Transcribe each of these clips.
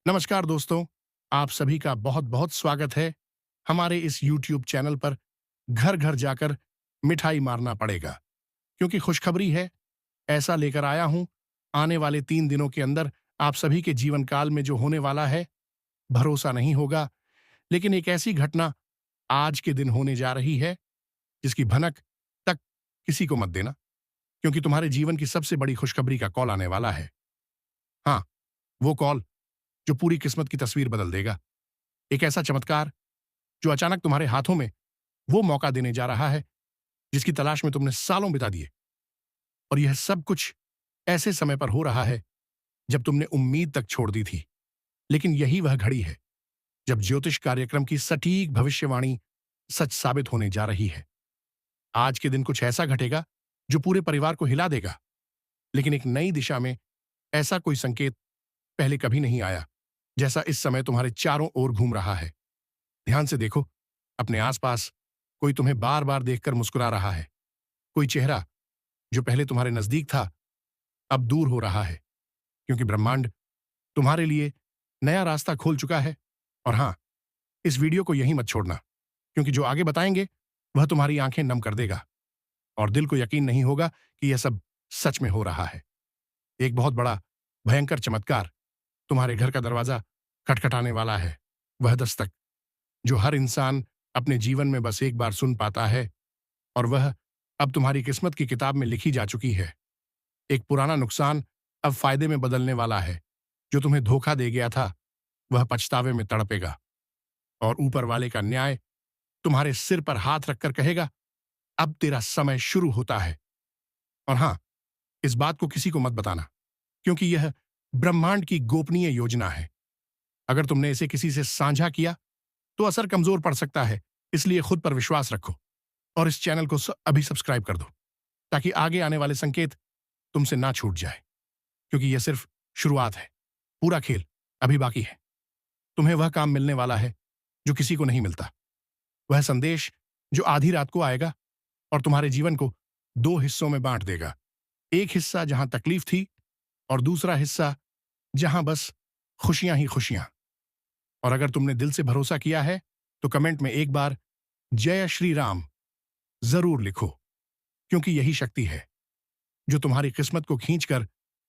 नमस्कार दोस्तों, आप सभी का बहुत बहुत स्वागत है हमारे इस YouTube चैनल पर। घर घर जाकर मिठाई मारना पड़ेगा, क्योंकि खुशखबरी है, ऐसा लेकर आया हूं। आने वाले 3 दिनों के अंदर आप सभी के जीवन काल में जो होने वाला है, भरोसा नहीं होगा, लेकिन एक ऐसी घटना आज के दिन होने जा रही है जिसकी भनक तक किसी को मत देना, क्योंकि तुम्हारे जीवन की सबसे बड़ी खुशखबरी का कॉल आने वाला है। हाँ, वो कॉल जो पूरी किस्मत की तस्वीर बदल देगा। एक ऐसा चमत्कार जो अचानक तुम्हारे हाथों में वो मौका देने जा रहा है जिसकी तलाश में तुमने सालों बिता दिए। और यह सब कुछ ऐसे समय पर हो रहा है जब तुमने उम्मीद तक छोड़ दी थी। लेकिन यही वह घड़ी है जब ज्योतिष कार्यक्रम की सटीक भविष्यवाणी सच साबित होने जा रही है। आज के दिन कुछ ऐसा घटेगा जो पूरे परिवार को हिला देगा, लेकिन एक नई दिशा में। ऐसा कोई संकेत पहले कभी नहीं आया जैसा इस समय तुम्हारे चारों ओर घूम रहा है। ध्यान से देखो, अपने आसपास कोई तुम्हें बार बार देखकर मुस्कुरा रहा है। कोई चेहरा जो पहले तुम्हारे नजदीक था अब दूर हो रहा है, क्योंकि ब्रह्मांड तुम्हारे लिए नया रास्ता खोल चुका है। और हां, इस वीडियो को यहीं मत छोड़ना, क्योंकि जो आगे बताएंगे वह तुम्हारी आंखें नम कर देगा और दिल को यकीन नहीं होगा कि यह सब सच में हो रहा है। एक बहुत बड़ा भयंकर चमत्कार तुम्हारे घर का दरवाजा खटखटाने वाला है। वह दस्तक जो हर इंसान अपने जीवन में बस एक बार सुन पाता है, और वह अब तुम्हारी किस्मत की किताब में लिखी जा चुकी है। एक पुराना नुकसान अब फायदे में बदलने वाला है। जो तुम्हें धोखा दे गया था वह पछतावे में तड़पेगा, और ऊपर वाले का न्याय तुम्हारे सिर पर हाथ रखकर कहेगा, अब तेरा समय शुरू होता है। और हां, इस बात को किसी को मत बताना, क्योंकि यह ब्रह्मांड की गोपनीय योजना है। अगर तुमने इसे किसी से साझा किया तो असर कमजोर पड़ सकता है, इसलिए खुद पर विश्वास रखो और इस चैनल को अभी सब्सक्राइब कर दो, ताकि आगे आने वाले संकेत तुमसे ना छूट जाए, क्योंकि यह सिर्फ शुरुआत है। पूरा खेल अभी बाकी है। तुम्हें वह काम मिलने वाला है जो किसी को नहीं मिलता। वह संदेश जो आधी रात को आएगा और तुम्हारे जीवन को 2 हिस्सों में बांट देगा। एक हिस्सा जहां तकलीफ थी, और दूसरा हिस्सा जहां बस खुशियां ही खुशियां। और अगर तुमने दिल से भरोसा किया है तो कमेंट में एक बार जय श्री राम जरूर लिखो, क्योंकि यही शक्ति है जो तुम्हारी किस्मत को खींचकर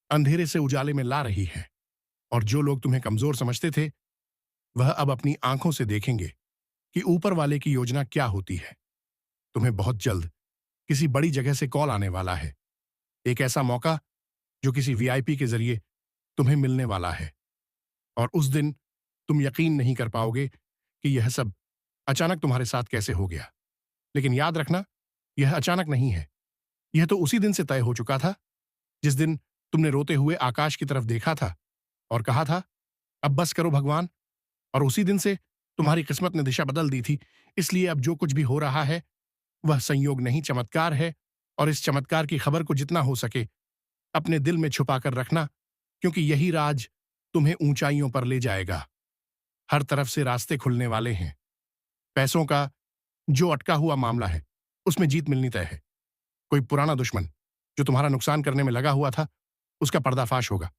अंधेरे से उजाले में ला रही है। और जो लोग तुम्हें कमजोर समझते थे, वह अब अपनी आंखों से देखेंगे कि ऊपर वाले की योजना क्या होती है। तुम्हें बहुत जल्द किसी बड़ी जगह से कॉल आने वाला है। एक ऐसा मौका जो किसी वीआईपी के जरिए तुम्हें मिलने वाला है। और उस दिन तुम यकीन नहीं कर पाओगे कि यह सब अचानक तुम्हारे साथ कैसे हो गया। लेकिन याद रखना, यह अचानक नहीं है। यह तो उसी दिन से तय हो चुका था जिस दिन तुमने रोते हुए आकाश की तरफ देखा था और कहा था, अब बस करो भगवान। और उसी दिन से तुम्हारी किस्मत ने दिशा बदल दी थी। इसलिए अब जो कुछ भी हो रहा है वह संयोग नहीं, चमत्कार है। और इस चमत्कार की खबर को जितना हो सके अपने दिल में छुपाकर रखना, क्योंकि यही राज तुम्हें ऊंचाइयों पर ले जाएगा। हर तरफ से रास्ते खुलने वाले हैं। पैसों का जो अटका हुआ मामला है उसमें जीत मिलनी तय है। कोई पुराना दुश्मन जो तुम्हारा नुकसान करने में लगा हुआ था, उसका पर्दाफाश होगा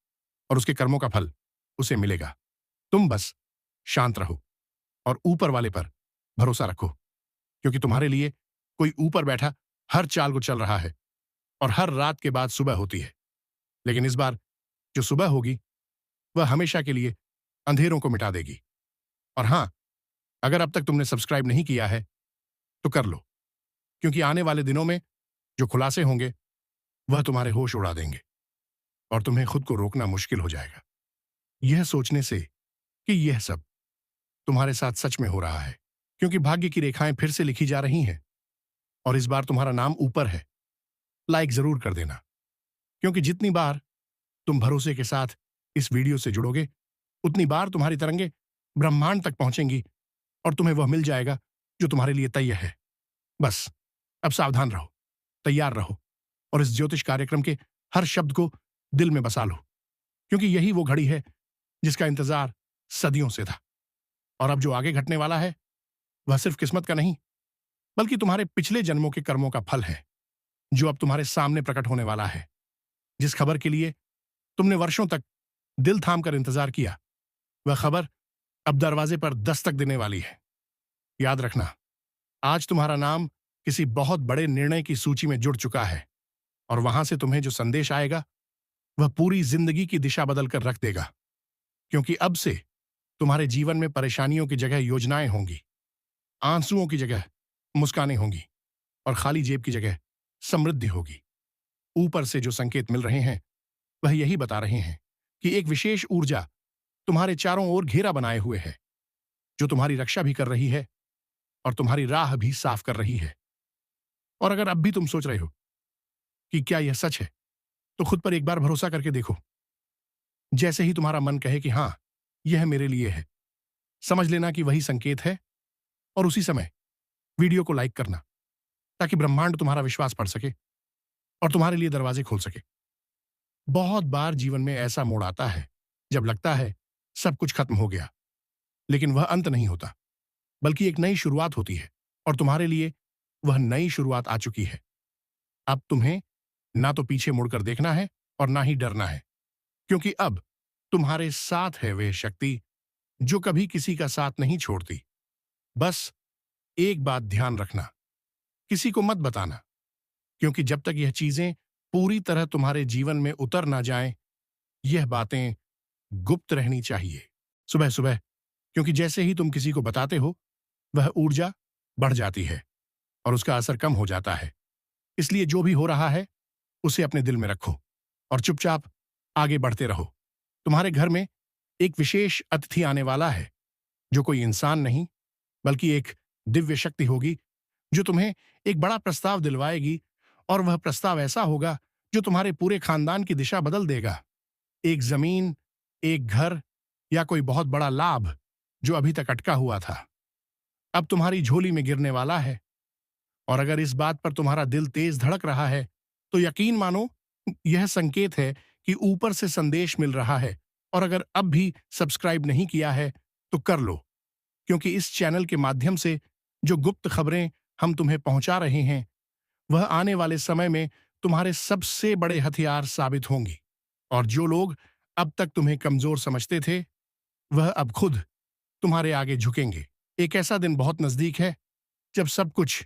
और उसके कर्मों का फल उसे मिलेगा। तुम बस शांत रहो और ऊपर वाले पर भरोसा रखो, क्योंकि तुम्हारे लिए कोई ऊपर बैठा हर चाल को चल रहा है। और हर रात के बाद सुबह होती है, लेकिन इस बार जो सुबह होगी वह हमेशा के लिए अंधेरों को मिटा देगी। और हां, अगर अब तक तुमने सब्सक्राइब नहीं किया है तो कर लो, क्योंकि आने वाले दिनों में जो खुलासे होंगे वह तुम्हारे होश उड़ा देंगे और तुम्हें खुद को रोकना मुश्किल हो जाएगा, यह सोचने से कि यह सब तुम्हारे साथ सच में हो रहा है। क्योंकि भाग्य की रेखाएं फिर से लिखी जा रही हैं और इस बार तुम्हारा नाम ऊपर है। लाइक जरूर कर देना, क्योंकि जितनी बार तुम भरोसे के साथ इस वीडियो से जुड़ोगे, उतनी बार तुम्हारी तरंगे ब्रह्मांड तक पहुंचेंगी और तुम्हें वह मिल जाएगा जो तुम्हारे लिए तय है। बस अब सावधान रहो, तैयार रहो और इस ज्योतिष कार्यक्रम के हर शब्द को दिल में बसा लो, क्योंकि यही वो घड़ी है जिसका इंतजार सदियों से था। और अब जो आगे घटने वाला है वह सिर्फ किस्मत का नहीं, बल्कि तुम्हारे पिछले जन्मों के कर्मों का फल है, जो अब तुम्हारे सामने प्रकट होने वाला है। जिस खबर के लिए तुमने वर्षों तक दिल थाम कर इंतजार किया, वह खबर अब दरवाजे पर दस्तक देने वाली है। याद रखना, आज तुम्हारा नाम किसी बहुत बड़े निर्णय की सूची में जुड़ चुका है, और वहां से तुम्हें जो संदेश आएगा वह पूरी जिंदगी की दिशा बदल कर रख देगा। क्योंकि अब से तुम्हारे जीवन में परेशानियों की जगह योजनाएं होंगी, आंसुओं की जगह मुस्कानें होंगी, और खाली जेब की जगह समृद्धि होगी। ऊपर से जो संकेत मिल रहे हैं वह यही बता रहे हैं कि एक विशेष ऊर्जा तुम्हारे चारों ओर घेरा बनाए हुए है, जो तुम्हारी रक्षा भी कर रही है और तुम्हारी राह भी साफ कर रही है। और अगर अब भी तुम सोच रहे हो कि क्या यह सच है, तो खुद पर एक बार भरोसा करके देखो। जैसे ही तुम्हारा मन कहे कि हां, यह मेरे लिए है, समझ लेना कि वही संकेत है, और उसी समय वीडियो को लाइक करना, ताकि ब्रह्मांड तुम्हारा विश्वास पढ़ सके और तुम्हारे लिए दरवाजे खोल सके। बहुत बार जीवन में ऐसा मोड़ आता है जब लगता है सब कुछ खत्म हो गया, लेकिन वह अंत नहीं होता, बल्कि एक नई शुरुआत होती है, और तुम्हारे लिए वह नई शुरुआत आ चुकी है। अब तुम्हें ना तो पीछे मुड़कर देखना है और ना ही डरना है, क्योंकि अब तुम्हारे साथ है वह शक्ति जो कभी किसी का साथ नहीं छोड़ती। बस एक बात ध्यान रखना, किसी को मत बताना, क्योंकि जब तक यह चीजें पूरी तरह तुम्हारे जीवन में उतर ना जाएं, यह बातें गुप्त रहनी चाहिए। सुबह सुबह, क्योंकि जैसे ही तुम किसी को बताते हो वह ऊर्जा बढ़ जाती है और उसका असर कम हो जाता है। इसलिए जो भी हो रहा है उसे अपने दिल में रखो और चुपचाप आगे बढ़ते रहो। तुम्हारे घर में एक विशेष अतिथि आने वाला है, जो कोई इंसान नहीं बल्कि एक दिव्य शक्ति होगी, जो तुम्हें एक बड़ा प्रस्ताव दिलवाएगी, और वह प्रस्ताव ऐसा होगा जो तुम्हारे पूरे खानदान की दिशा बदल देगा। एक जमीन, एक घर, या कोई बहुत बड़ा लाभ जो अभी तक अटका हुआ था, अब तुम्हारी झोली में गिरने वाला है। और अगर इस बात पर तुम्हारा दिल तेज धड़क रहा है, तो यकीन मानो यह संकेत है कि ऊपर से संदेश मिल रहा है। और अगर अब भी सब्सक्राइब नहीं किया है तो कर लो, क्योंकि इस चैनल के माध्यम से जो गुप्त खबरें हम तुम्हें पहुंचा रहे हैं, वह आने वाले समय में तुम्हारे सबसे बड़े हथियार साबित होंगी। और जो लोग अब तक तुम्हें कमजोर समझते थे, वह अब खुद तुम्हारे आगे झुकेंगे। एक ऐसा दिन बहुत नजदीक है जब सब कुछ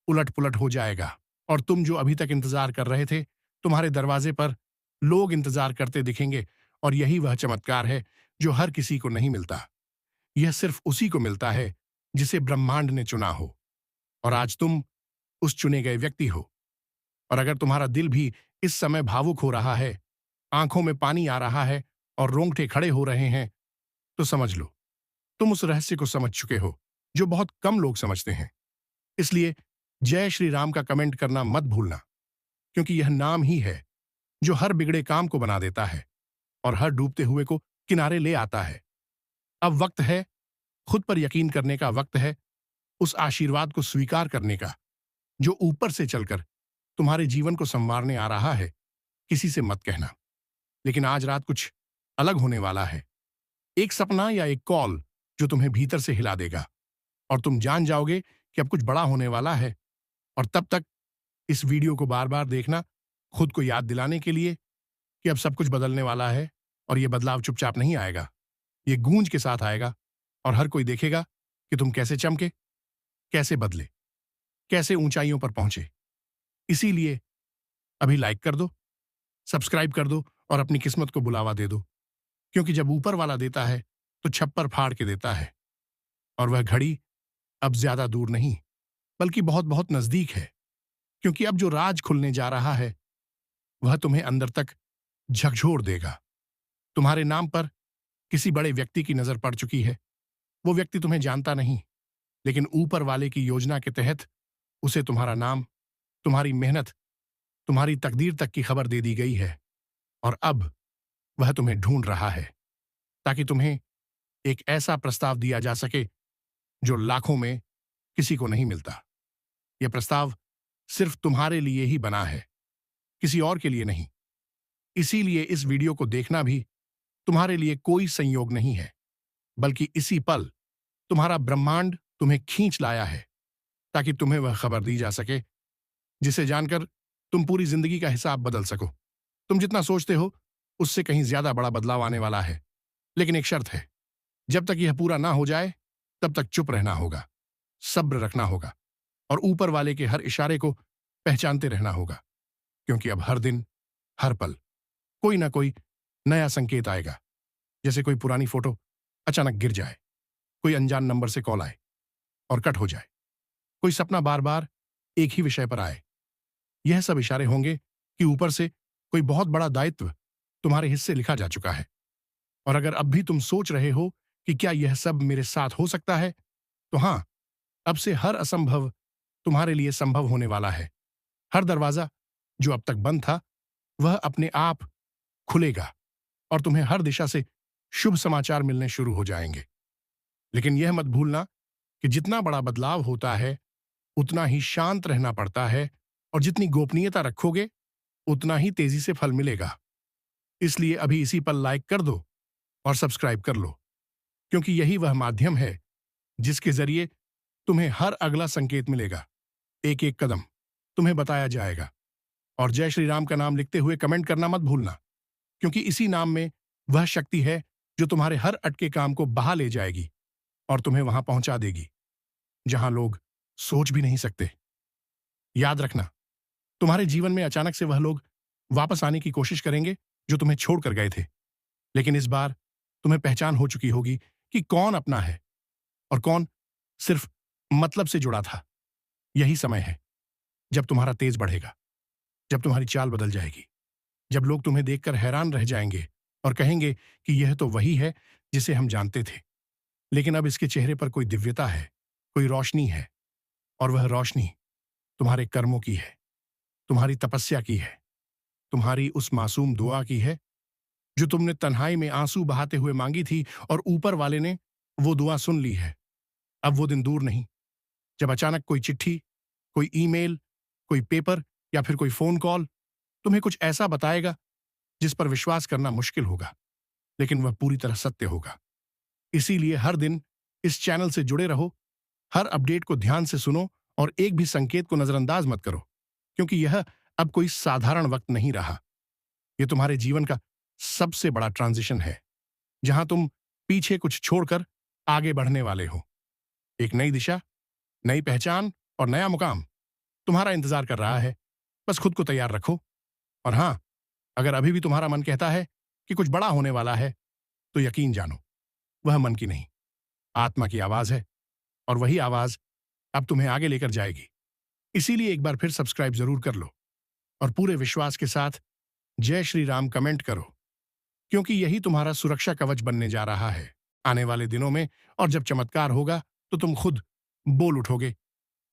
उलट पुलट हो जाएगा, और तुम जो अभी तक इंतजार कर रहे थे, तुम्हारे दरवाजे पर लोग इंतजार करते दिखेंगे। और यही वह चमत्कार है जो हर किसी को नहीं मिलता। यह सिर्फ उसी को मिलता है जिसे ब्रह्मांड ने चुना हो, और आज तुम उस चुने गए व्यक्ति हो। और अगर तुम्हारा दिल भी इस समय भावुक हो रहा है, आंखों में पानी आ रहा है और रोंगटे खड़े हो रहे हैं, तो समझ लो तुम उस रहस्य को समझ चुके हो जो बहुत कम लोग समझते हैं। इसलिए जय श्री राम का कमेंट करना मत भूलना, क्योंकि यह नाम ही है जो हर बिगड़े काम को बना देता है और हर डूबते हुए को किनारे ले आता है। अब वक्त है खुद पर यकीन करने का, वक्त है उस आशीर्वाद को स्वीकार करने का जो ऊपर से चलकर तुम्हारे जीवन को संवारने आ रहा है। किसी से मत कहना, लेकिन आज रात कुछ अलग होने वाला है। एक सपना या एक कॉल जो तुम्हें भीतर से हिला देगा, और तुम जान जाओगे कि अब कुछ बड़ा होने वाला है। और तब तक इस वीडियो को बार बार देखना, खुद को याद दिलाने के लिए कि अब सब कुछ बदलने वाला है। और यह बदलाव चुपचाप नहीं आएगा, ये गूंज के साथ आएगा, और हर कोई देखेगा कि तुम कैसे चमके, कैसे बदले, कैसे ऊंचाइयों पर पहुंचे। इसीलिए अभी लाइक कर दो, सब्सक्राइब कर दो और अपनी किस्मत को बुलावा दे दो, क्योंकि जब ऊपर वाला देता है तो छप्पर फाड़ के देता है, और वह घड़ी अब ज्यादा दूर नहीं बल्कि बहुत बहुत नजदीक है। क्योंकि अब जो राज खुलने जा रहा है वह तुम्हें अंदर तक झकझोर देगा। तुम्हारे नाम पर किसी बड़े व्यक्ति की नजर पड़ चुकी है। वो व्यक्ति तुम्हें जानता नहीं, लेकिन ऊपर वाले की योजना के तहत उसे तुम्हारा नाम, तुम्हारी मेहनत, तुम्हारी तकदीर तक की खबर दे दी गई है। और अब वह तुम्हें ढूंढ रहा है, ताकि तुम्हें एक ऐसा प्रस्ताव दिया जा सके जो लाखों में किसी को नहीं मिलता। यह प्रस्ताव सिर्फ तुम्हारे लिए ही बना है, किसी और के लिए नहीं। इसीलिए इस वीडियो को देखना भी तुम्हारे लिए कोई संयोग नहीं है, बल्कि इसी पल तुम्हारा ब्रह्मांड तुम्हें खींच लाया है, ताकि तुम्हें वह खबर दी जा सके जिसे जानकर तुम पूरी जिंदगी का हिसाब बदल सको। तुम जितना सोचते हो उससे कहीं ज्यादा बड़ा बदलाव आने वाला है, लेकिन एक शर्त है। जब तक यह पूरा ना हो जाए तब तक चुप रहना होगा, सब्र रखना होगा और ऊपर वाले के हर इशारे को पहचानते रहना होगा, क्योंकि अब हर दिन, हर पल कोई ना कोई नया संकेत आएगा। जैसे कोई पुरानी फोटो अचानक गिर जाए, कोई अनजान नंबर से कॉल आए और कट हो जाए, कोई सपना बार बार एक ही विषय पर आए। यह सब इशारे होंगे कि ऊपर से कोई बहुत बड़ा दायित्व तुम्हारे हिस्से लिखा जा चुका है। और अगर अब भी तुम सोच रहे हो कि क्या यह सब मेरे साथ हो सकता है, तो हां, अब से हर असंभव तुम्हारे लिए संभव होने वाला है। हर दरवाजा जो अब तक बंद था, वह अपने आप खुलेगा और तुम्हें हर दिशा से शुभ समाचार मिलने शुरू हो जाएंगे। लेकिन यह मत भूलना कि जितना बड़ा बदलाव होता है, उतना ही शांत रहना पड़ता है और जितनी गोपनीयता रखोगे, उतना ही तेजी से फल मिलेगा। इसलिए अभी इसी पल लाइक कर दो और सब्सक्राइब कर लो, क्योंकि यही वह माध्यम है जिसके जरिए तुम्हें हर अगला संकेत मिलेगा। एक एक कदम तुम्हें बताया जाएगा। और जय श्री राम का नाम लिखते हुए कमेंट करना मत भूलना, क्योंकि इसी नाम में वह शक्ति है जो तुम्हारे हर अटके काम को बहा ले जाएगी और तुम्हें वहां पहुंचा देगी जहां लोग सोच भी नहीं सकते। याद रखना, तुम्हारे जीवन में अचानक से वह लोग वापस आने की कोशिश करेंगे जो तुम्हें छोड़कर गए थे, लेकिन इस बार तुम्हें पहचान हो चुकी होगी कि कौन अपना है और कौन सिर्फ मतलब से जुड़ा था। यही समय है जब तुम्हारा तेज बढ़ेगा, जब तुम्हारी चाल बदल जाएगी, जब लोग तुम्हें देखकर हैरान रह जाएंगे और कहेंगे कि यह तो वही है जिसे हम जानते थे, लेकिन अब इसके चेहरे पर कोई दिव्यता है, कोई रोशनी है। और वह रोशनी तुम्हारे कर्मों की है, तुम्हारी तपस्या की है, तुम्हारी उस मासूम दुआ की है जो तुमने तन्हाई में आंसू बहाते हुए मांगी थी, और ऊपर वाले ने वो दुआ सुन ली है। अब वो दिन दूर नहीं जब अचानक कोई चिट्ठी, कोई ईमेल, कोई पेपर या फिर कोई फोन कॉल तुम्हें कुछ ऐसा बताएगा जिस पर विश्वास करना मुश्किल होगा, लेकिन वह पूरी तरह सत्य होगा। इसीलिए हर दिन इस चैनल से जुड़े रहो, हर अपडेट को ध्यान से सुनो और एक भी संकेत को नजरअंदाज मत करो, क्योंकि यह अब कोई साधारण वक्त नहीं रहा। यह तुम्हारे जीवन का सबसे बड़ा ट्रांजिशन है, जहां तुम पीछे कुछ छोड़कर आगे बढ़ने वाले हो। एक नई दिशा, नई पहचान और नया मुकाम तुम्हारा इंतजार कर रहा है। बस खुद को तैयार रखो। और हां, अगर अभी भी तुम्हारा मन कहता है कि कुछ बड़ा होने वाला है, तो यकीन जानो, वह मन की नहीं, आत्मा की आवाज है, और वही आवाज अब तुम्हें आगे लेकर जाएगी। इसीलिए एक बार फिर सब्सक्राइब जरूर कर लो और पूरे विश्वास के साथ जय श्री राम कमेंट करो, क्योंकि यही तुम्हारा सुरक्षा कवच बनने जा रहा है आने वाले दिनों में। और जब चमत्कार होगा तो तुम खुद बोल उठोगे,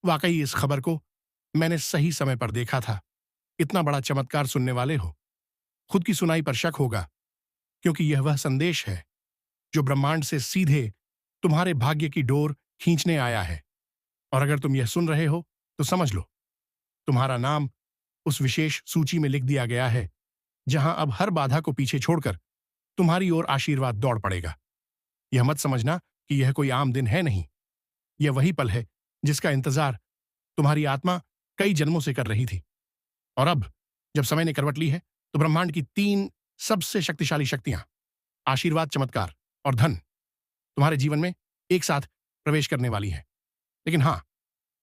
वाकई इस खबर को मैंने सही समय पर देखा था। इतना बड़ा चमत्कार सुनने वाले हो। खुद की सुनाई पर शक होगा, क्योंकि यह वह संदेश है जो ब्रह्मांड से सीधे तुम्हारे भाग्य की डोर खींचने आया है। और अगर तुम यह सुन रहे हो तो समझ लो, तुम्हारा नाम उस विशेष सूची में लिख दिया गया है, जहां अब हर बाधा को पीछे छोड़कर तुम्हारी ओर आशीर्वाद दौड़ पड़ेगा। यह मत समझना कि यह कोई आम दिन है, नहीं। यह वही पल है जिसका इंतजार तुम्हारी आत्मा कई जन्मों से कर रही थी। और अब जब समय ने करवट ली है, तो ब्रह्मांड की 3 सबसे शक्तिशाली शक्तियां, आशीर्वाद, चमत्कार और धन, तुम्हारे जीवन में एक साथ प्रवेश करने वाली हैं। लेकिन हां,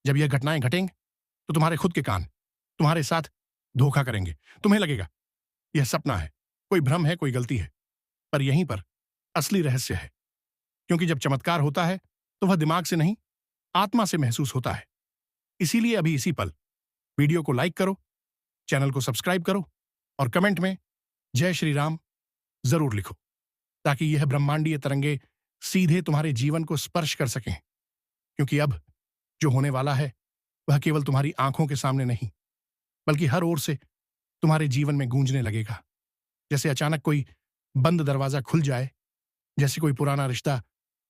जब यह घटनाएं घटेंगी, तो तुम्हारे खुद के कान तुम्हारे साथ धोखा करेंगे। तुम्हें लगेगा यह सपना है, कोई भ्रम है, कोई गलती है। पर यहीं पर असली रहस्य है, क्योंकि जब चमत्कार होता है तो वह दिमाग से नहीं, आत्मा से महसूस होता है। इसीलिए अभी इसी पल वीडियो को लाइक करो, चैनल को सब्सक्राइब करो और कमेंट में जय श्री राम जरूर लिखो, ताकि यह ब्रह्मांडीय तरंगे सीधे तुम्हारे जीवन को स्पर्श कर सकें। क्योंकि अब जो होने वाला है, वह केवल तुम्हारी आंखों के सामने नहीं, बल्कि हर ओर से तुम्हारे जीवन में गूंजने लगेगा। जैसे अचानक कोई बंद दरवाजा खुल जाए, जैसे कोई पुराना रिश्ता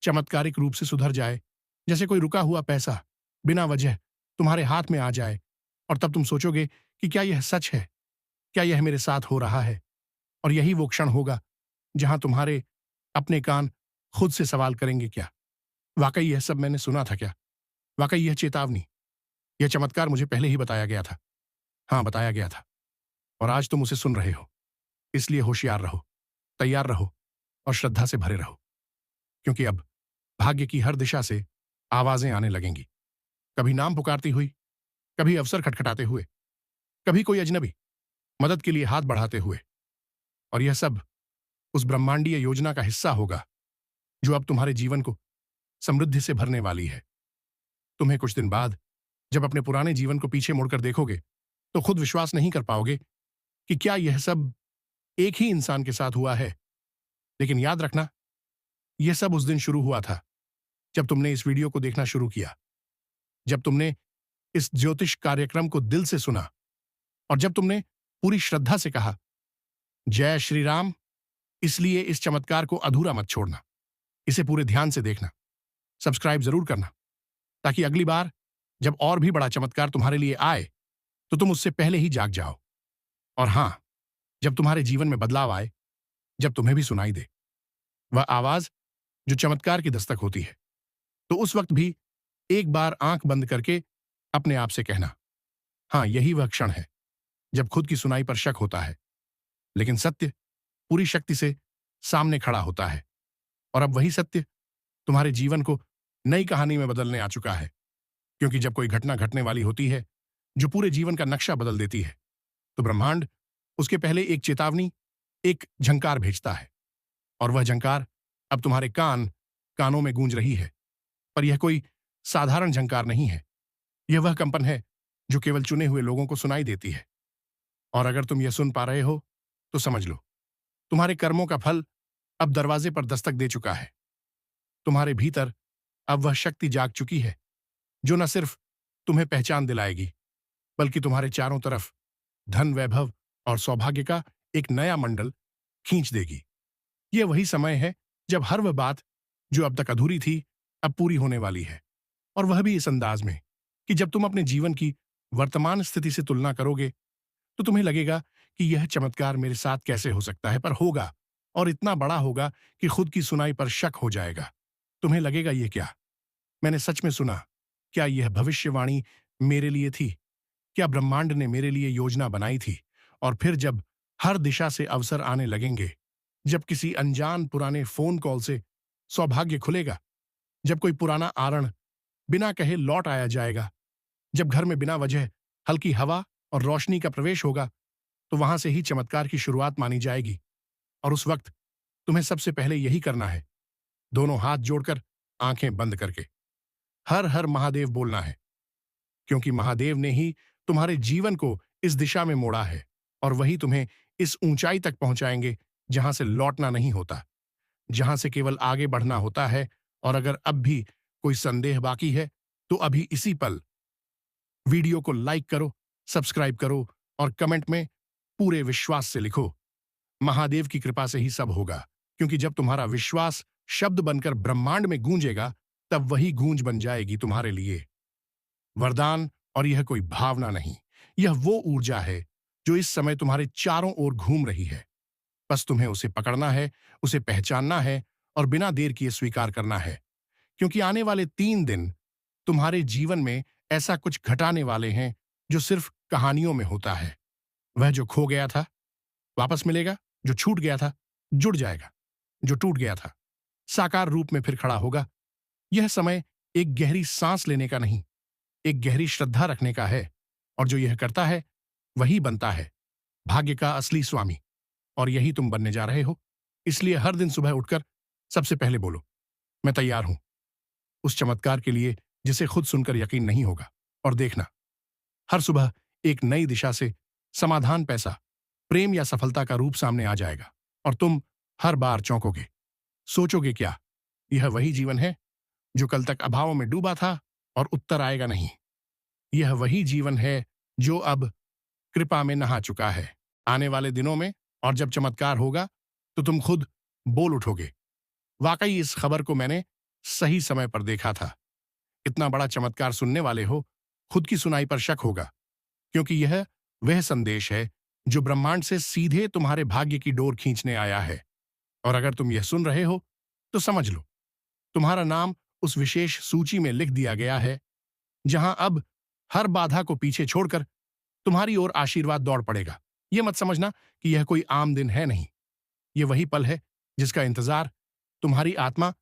चमत्कारिक रूप से सुधर जाए, जैसे कोई रुका हुआ पैसा बिना वजह तुम्हारे हाथ में आ जाए। और तब तुम सोचोगे कि क्या यह सच है, क्या यह मेरे साथ हो रहा है। और यही वो क्षण होगा जहां तुम्हारे अपने कान खुद से सवाल करेंगे, क्या वाकई यह सब मैंने सुना था? क्या वाकई यह चेतावनी, यह चमत्कार मुझे पहले ही बताया गया था? हां, बताया गया था, और आज तुम उसे सुन रहे हो। इसलिए होशियार रहो, तैयार रहो और श्रद्धा से भरे रहो, क्योंकि अब भाग्य की हर दिशा से आवाजें आने लगेंगी। कभी नाम पुकारती हुई, कभी अवसर खटखटाते हुए, कभी कोई अजनबी मदद के लिए हाथ बढ़ाते हुए। और यह सब उस ब्रह्मांडीय योजना का हिस्सा होगा जो अब तुम्हारे जीवन को समृद्धि से भरने वाली है। तुम्हें कुछ दिन बाद जब अपने पुराने जीवन को पीछे मुड़कर देखोगे तो खुद विश्वास नहीं कर पाओगे कि क्या यह सब एक ही इंसान के साथ हुआ है। लेकिन याद रखना, यह सब उस दिन शुरू हुआ था जब तुमने इस वीडियो को देखना शुरू किया, जब तुमने इस ज्योतिष कार्यक्रम को दिल से सुना और जब तुमने पूरी श्रद्धा से कहा, जय श्री राम। इसलिए इस चमत्कार को अधूरा मत छोड़ना, इसे पूरे ध्यान से देखना, सब्सक्राइब जरूर करना, ताकि अगली बार जब और भी बड़ा चमत्कार तुम्हारे लिए आए तो तुम उससे पहले ही जाग जाओ। और हां, जब तुम्हारे जीवन में बदलाव आए, जब तुम्हें भी सुनाई दे वह आवाज जो चमत्कार की दस्तक होती है, तो उस वक्त भी एक बार आंख बंद करके अपने आप से कहना, हां, यही वह क्षण है जब खुद की सुनाई पर शक होता है, लेकिन सत्य पूरी शक्ति से सामने खड़ा होता है। और अब वही सत्य तुम्हारे जीवन को नई कहानी में बदलने आ चुका है। क्योंकि जब कोई घटना घटने वाली होती है जो पूरे जीवन का नक्शा बदल देती है, तो ब्रह्मांड उसके पहले एक चेतावनी, एक झंकार भेजता है। और वह झंकार अब तुम्हारे कानों में गूंज रही है। पर यह कोई साधारण झंकार नहीं है, यह वह कंपन है जो केवल चुने हुए लोगों को सुनाई देती है। और अगर तुम यह सुन पा रहे हो तो समझ लो, तुम्हारे कर्मों का फल अब दरवाजे पर दस्तक दे चुका है। तुम्हारे भीतर अब वह शक्ति जाग चुकी है जो न सिर्फ तुम्हें पहचान दिलाएगी, बल्कि तुम्हारे चारों तरफ धन, वैभव और सौभाग्य का एक नया मंडल खींच देगी। यह वही समय है जब हर वह बात जो अब तक अधूरी थी अब पूरी होने वाली है। और वह भी इस अंदाज में कि जब तुम अपने जीवन की वर्तमान स्थिति से तुलना करोगे तो तुम्हें लगेगा कि यह चमत्कार मेरे साथ कैसे हो सकता है, पर होगा। और इतना बड़ा होगा कि खुद की सुनाई पर शक हो जाएगा। तुम्हें लगेगा, ये क्या, मैंने सच में सुना? क्या यह भविष्यवाणी मेरे लिए थी? क्या ब्रह्मांड ने मेरे लिए योजना बनाई थी? और फिर जब हर दिशा से अवसर आने लगेंगे, जब किसी अनजान पुराने फोन कॉल से सौभाग्य खुलेगा, जब कोई पुराना आरण बिना कहे लौट आया जाएगा, जब घर में बिना वजह हल्की हवा और रोशनी का प्रवेश होगा, तो वहां से ही चमत्कार की शुरुआत मानी जाएगी। और उस वक्त तुम्हें सबसे पहले यही करना है, दोनों हाथ जोड़कर, आंखें बंद करके हर हर महादेव बोलना है। क्योंकि महादेव ने ही तुम्हारे जीवन को इस दिशा में मोड़ा है और वही तुम्हें इस ऊंचाई तक पहुंचाएंगे जहां से लौटना नहीं होता, जहां से केवल आगे बढ़ना होता है। और अगर अब भी कोई संदेह बाकी है तो अभी इसी पल वीडियो को लाइक करो, सब्सक्राइब करो और कमेंट में पूरे विश्वास से लिखो, महादेव की कृपा से ही सब होगा। क्योंकि जब तुम्हारा विश्वास शब्द बनकर ब्रह्मांड में गूंजेगा, तब वही गूंज बन जाएगी तुम्हारे लिए वरदान। और यह कोई भावना नहीं, यह वो ऊर्जा है जो इस समय तुम्हारे चारों ओर घूम रही है। बस तुम्हें उसे पकड़ना है, उसे पहचानना है और बिना देर किए स्वीकार करना है। क्योंकि आने वाले 3 दिन तुम्हारे जीवन में ऐसा कुछ घटाने वाले हैं जो सिर्फ कहानियों में होता है। वह जो खो गया था वापस मिलेगा, जो छूट गया था जुड़ जाएगा, जो टूट गया था साकार रूप में फिर खड़ा होगा। यह समय एक गहरी सांस लेने का नहीं, एक गहरी श्रद्धा रखने का है। और जो यह करता है वही बनता है भाग्य का असली स्वामी। और यही तुम बनने जा रहे हो। इसलिए हर दिन सुबह उठकर सबसे पहले बोलो, मैं तैयार हूं उस चमत्कार के लिए जिसे खुद सुनकर यकीन नहीं होगा। और देखना, हर सुबह एक नई दिशा से समाधान, पैसा, प्रेम या सफलता का रूप सामने आ जाएगा। और तुम हर बार चौंकोगे, सोचोगे, क्या यह वही जीवन है जो कल तक अभावों में डूबा था और उत्तर आएगा नहीं? यह वही जीवन है जो अब कृपा में नहा चुका है। आने वाले दिनों में और जब चमत्कार होगा तो तुम खुद बोल उठोगे, वाकई इस खबर को मैंने सही समय पर देखा था। इतना बड़ा चमत्कार सुनने वाले हो, खुद की सुनाई पर शक होगा। क्योंकि यह वह संदेश है जो ब्रह्मांड से सीधे तुम्हारे भाग्य की डोर खींचने आया है। और अगर तुम यह सुन रहे हो तो समझ लो, तुम्हारा नाम उस विशेष सूची में लिख दिया गया है जहां अब हर बाधा को पीछे छोड़कर तुम्हारी ओर आशीर्वाद दौड़ पड़ेगा। यह मत समझना कि यह कोई आम दिन है, नहीं, यह वही पल है जिसका इंतजार तुम्हारी आत्मा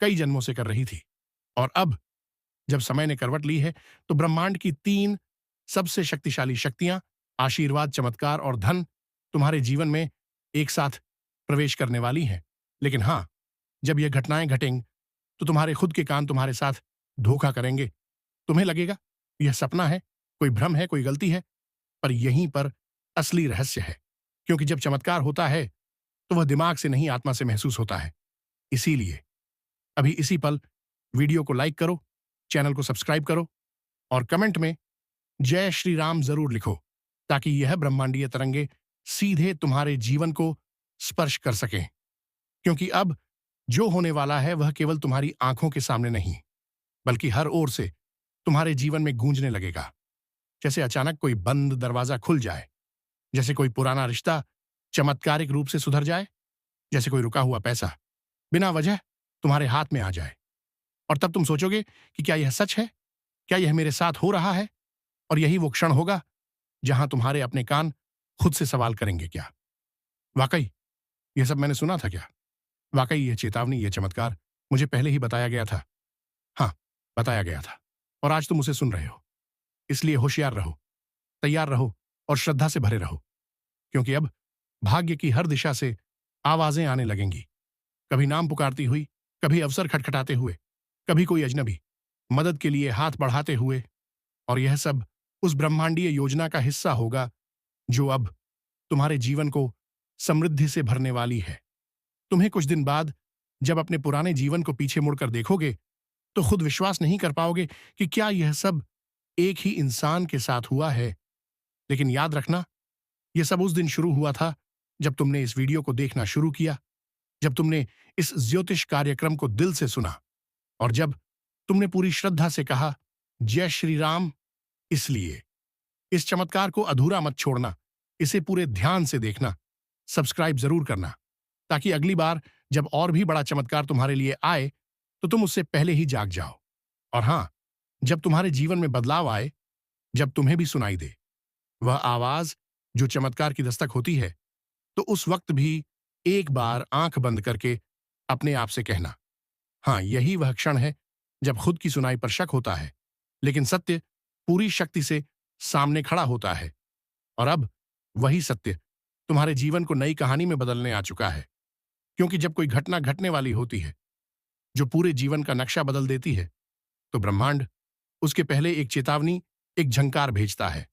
कई जन्मों से कर रही थी। और अब जब समय ने करवट ली है, तो ब्रह्मांड की 3 सबसे शक्तिशाली शक्तियां, आशीर्वाद, चमत्कार और धन तुम्हारे जीवन में एक साथ प्रवेश करने वाली हैं। लेकिन हां, जब यह घटनाएं घटेंगी, तो तुम्हारे खुद के कान तुम्हारे साथ धोखा करेंगे। तुम्हें लगेगा यह सपना है, कोई भ्रम है, कोई गलती है, पर यहीं पर असली रहस्य है। क्योंकि जब चमत्कार होता है, तो वह दिमाग से नहीं, आत्मा से महसूस होता है। इसीलिए अभी इसी पल वीडियो को लाइक करो, चैनल को सब्सक्राइब करो और कमेंट में जय श्री राम जरूर लिखो, ताकि यह ब्रह्मांडीय तरंगे सीधे तुम्हारे जीवन को स्पर्श कर सकें। क्योंकि अब जो होने वाला है, वह केवल तुम्हारी आंखों के सामने नहीं, बल्कि हर ओर से तुम्हारे जीवन में गूंजने लगेगा। जैसे अचानक कोई बंद दरवाजा खुल जाए, जैसे कोई पुराना रिश्ता चमत्कारिक रूप से सुधर जाए, जैसे कोई रुका हुआ पैसा बिना वजह तुम्हारे हाथ में आ जाए। और तब तुम सोचोगे कि क्या यह सच है? क्या यह मेरे साथ हो रहा है? और यही वो क्षण होगा जहां तुम्हारे अपने कान खुद से सवाल करेंगे, क्या वाकई यह सब मैंने सुना था? क्या वाकई यह चेतावनी, यह चमत्कार मुझे पहले ही बताया गया था? हाँ, बताया गया था। और आज तुम उसे सुन रहे हो। इसलिए होशियार रहो, तैयार रहो और श्रद्धा से भरे रहो। क्योंकि अब भाग्य की हर दिशा से आवाजें आने लगेंगी, कभी नाम पुकारती हुई, कभी अवसर खटखटाते हुए, कभी कोई अजनबी मदद के लिए हाथ बढ़ाते हुए। और यह सब उस ब्रह्मांडीय योजना का हिस्सा होगा जो अब तुम्हारे जीवन को समृद्धि से भरने वाली है। तुम्हें कुछ दिन बाद जब अपने पुराने जीवन को पीछे मुड़कर देखोगे, तो खुद विश्वास नहीं कर पाओगे कि क्या यह सब एक ही इंसान के साथ हुआ है। लेकिन याद रखना, यह सब उस दिन शुरू हुआ था जब तुमने इस वीडियो को देखना शुरू किया, जब तुमने इस ज्योतिष कार्यक्रम को दिल से सुना और जब तुमने पूरी श्रद्धा से कहा जय श्री राम। इसलिए इस चमत्कार को अधूरा मत छोड़ना, इसे पूरे ध्यान से देखना, सब्सक्राइब जरूर करना, ताकि अगली बार जब और भी बड़ा चमत्कार तुम्हारे लिए आए, तो तुम उससे पहले ही जाग जाओ। और हां, जब तुम्हारे जीवन में बदलाव आए, जब तुम्हें भी सुनाई दे वह आवाज जो चमत्कार की दस्तक होती है, तो उस वक्त भी एक बार आंख बंद करके अपने आप से कहना, हां, यही वह क्षण है जब खुद की सुनाई पर शक होता है, लेकिन सत्य पूरी शक्ति से सामने खड़ा होता है। और अब वही सत्य तुम्हारे जीवन को नई कहानी में बदलने आ चुका है। क्योंकि जब कोई घटना घटने वाली होती है जो पूरे जीवन का नक्शा बदल देती है, तो ब्रह्मांड उसके पहले एक चेतावनी, एक झंकार भेजता है।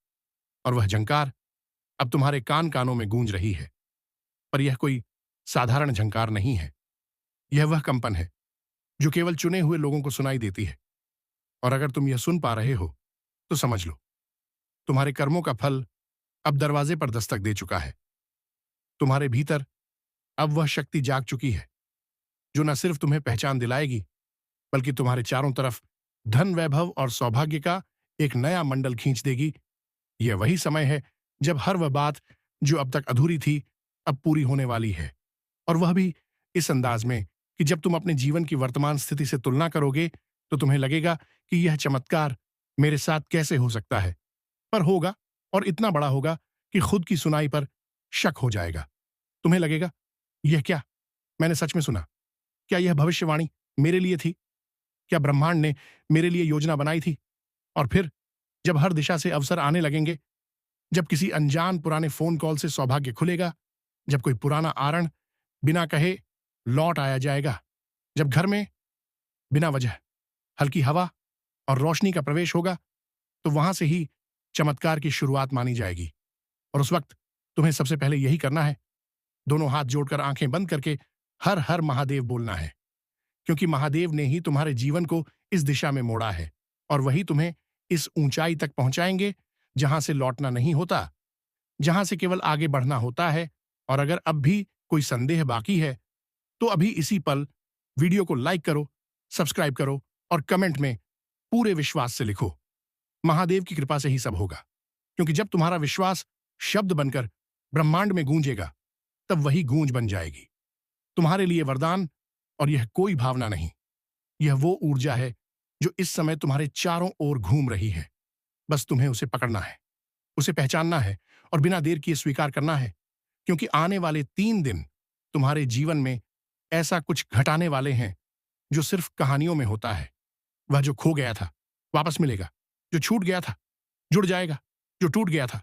और वह झंकार अब तुम्हारे कान कानों में गूंज रही है। पर यह कोई साधारण झंकार नहीं है। यह वह कंपन है जो केवल चुने हुए लोगों को सुनाई देती है। और अगर तुम यह सुन पा रहे हो, तो समझ लो, तुम्हारे कर्मों का फल अब दरवाजे पर दस्तक दे चुका है। तुम्हारे भीतर अब वह शक्ति जाग चुकी है जो न सिर्फ तुम्हें पहचान दिलाएगी, बल्कि तुम्हारे चारों तरफ धन, वैभव और सौभाग्य का एक नया मंडल खींच देगी। यह वही समय है जब हर वह बात जो अब तक अधूरी थी, अब पूरी होने वाली है। और वह भी इस अंदाज में कि जब तुम अपने जीवन की वर्तमान स्थिति से तुलना करोगे, तो तुम्हें लगेगा कि यह चमत्कार मेरे साथ कैसे हो सकता है। पर होगा, और इतना बड़ा होगा कि खुद की सुनाई पर शक हो जाएगा। तुम्हें लगेगा, यह क्या, मैंने सच में सुना? क्या यह भविष्यवाणी मेरे लिए थी? क्या ब्रह्मांड ने मेरे लिए योजना बनाई थी? और फिर जब हर दिशा से अवसर आने लगेंगे, जब किसी अनजान पुराने फोन कॉल से सौभाग्य खुलेगा, जब कोई पुराना आरण बिना कहे लौट आया जाएगा, जब घर में बिना वजह हल्की हवा और रोशनी का प्रवेश होगा, तो वहां से ही चमत्कार की शुरुआत मानी जाएगी। और उस वक्त तुम्हें सबसे पहले यही करना है, दोनों हाथ जोड़कर आंखें बंद करके हर हर महादेव बोलना है। क्योंकि महादेव ने ही तुम्हारे जीवन को इस दिशा में मोड़ा है, और वही तुम्हें इस ऊंचाई तक पहुंचाएंगे जहां से लौटना नहीं होता, जहां से केवल आगे बढ़ना होता है। और अगर अब भी कोई संदेह बाकी है, तो अभी इसी पल वीडियो को लाइक करो, सब्सक्राइब करो और कमेंट में पूरे विश्वास से लिखो, महादेव की कृपा से ही सब होगा। क्योंकि जब तुम्हारा विश्वास शब्द बनकर ब्रह्मांड में गूंजेगा, तब वही गूंज बन जाएगी तुम्हारे लिए वरदान। और यह कोई भावना नहीं, यह वो ऊर्जा है जो इस समय तुम्हारे चारों ओर घूम रही है। बस तुम्हें उसे पकड़ना है, उसे पहचानना है और बिना देर किए स्वीकार करना है। क्योंकि आने वाले 3 दिन तुम्हारे जीवन में ऐसा कुछ घटाने वाले हैं जो सिर्फ कहानियों में होता है। वह जो खो गया था वापस मिलेगा, जो छूट गया था जुड़ जाएगा, जो टूट गया था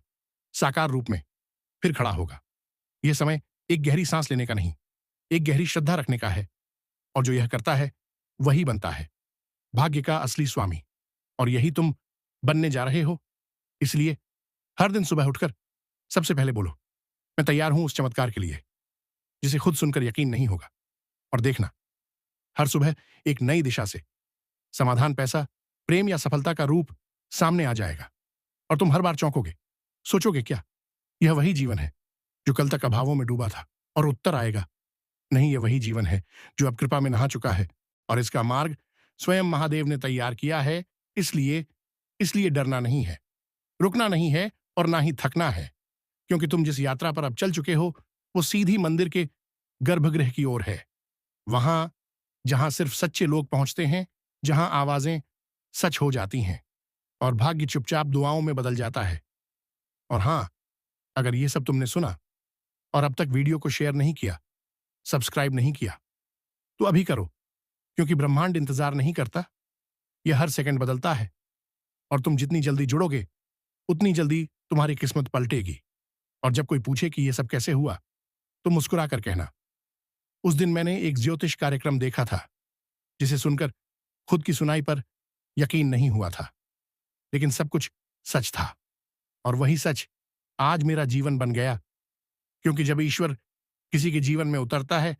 साकार रूप में फिर खड़ा होगा। यह समय एक गहरी सांस लेने का नहीं, एक गहरी श्रद्धा रखने का है, और जो यह करता है वही बनता है भाग्य का असली स्वामी। और यही तुम बनने जा रहे हो। इसलिए हर दिन सुबह उठकर सबसे पहले बोलो, मैं तैयार हूं उस चमत्कार के लिए जिसे खुद सुनकर यकीन नहीं होगा। और देखना, हर सुबह एक नई दिशा से समाधान, पैसा, प्रेम या सफलता का रूप सामने आ जाएगा। और तुम हर बार चौंकोगे, सोचोगे क्या यह वही जीवन है जो कल तक अभावों में डूबा था? और उत्तर आएगा, नहीं, यह वही जीवन है जो अब कृपा में नहा चुका है। और इसका मार्ग स्वयं महादेव ने तैयार किया है। इसलिए इसलिए डरना नहीं है, रुकना नहीं है, और ना ही थकना है, क्योंकि तुम जिस यात्रा पर अब चल चुके हो वो सीधी मंदिर के गर्भगृह की ओर है। वहां जहां सिर्फ सच्चे लोग पहुंचते हैं, जहां आवाजें सच हो जाती हैं और भाग्य चुपचाप दुआओं में बदल जाता है। और हां, अगर ये सब तुमने सुना और अब तक वीडियो को शेयर नहीं किया, सब्सक्राइब नहीं किया, तो अभी करो, क्योंकि ब्रह्मांड इंतजार नहीं करता। यह हर सेकंड बदलता है, और तुम जितनी जल्दी जुड़ोगे उतनी जल्दी तुम्हारी किस्मत पलटेगी। और जब कोई पूछे कि यह सब कैसे हुआ, तो मुस्कुरा कर कहना, उस दिन मैंने एक ज्योतिष कार्यक्रम देखा था जिसे सुनकर खुद की सुनाई पर यकीन नहीं हुआ था, लेकिन सब कुछ सच था। और वही सच आज मेरा जीवन बन गया। क्योंकि जब ईश्वर किसी के जीवन में उतरता है